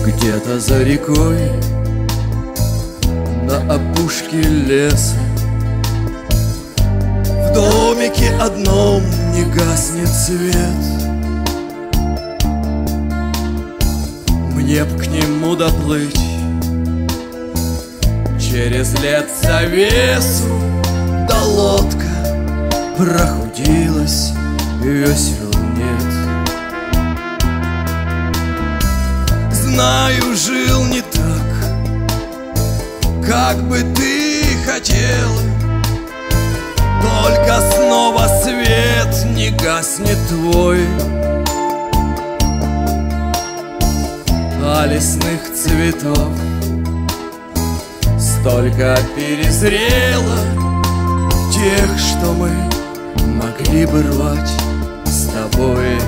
Где-то за рекой, на опушке леса, в домике одном не гаснет свет. Мне б к нему доплыть через лет завесу, да лодка прохудилась, весел нет. Знаю, жил не так, как бы ты хотела, только снова свет не гаснет твой. А лесных цветов столько перезрело, тех, что мы могли бы рвать с тобой.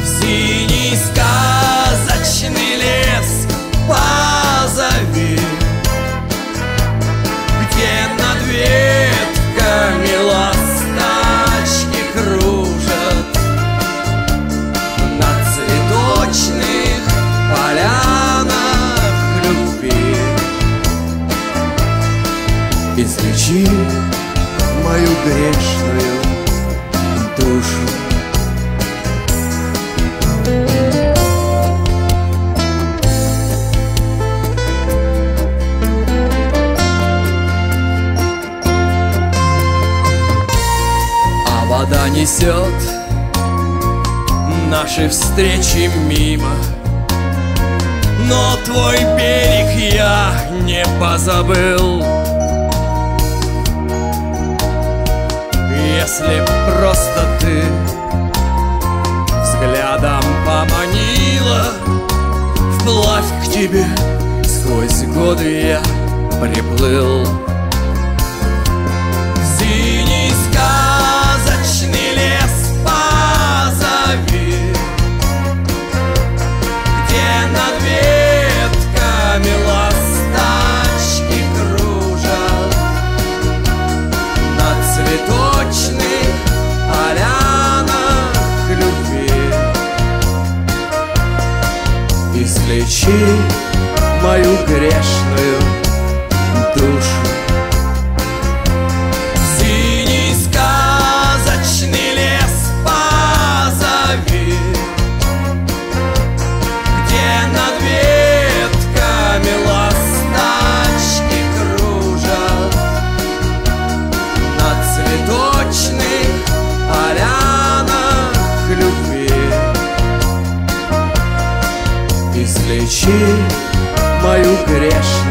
Синий сказочный лес позови, где над ветками ласточки кружат, на цветочных полянах любви. Излечи мою грешную душу. Вода несет наши встречи мимо, но твой берег я не позабыл. Если просто ты взглядом поманила, вплавь к тебе сквозь годы я приплыл. Синий сказочный лес позови, где над ветками ласточки кружат, на цветочных полянах любви. Излечи мою грешную душу. Излечи мою грешную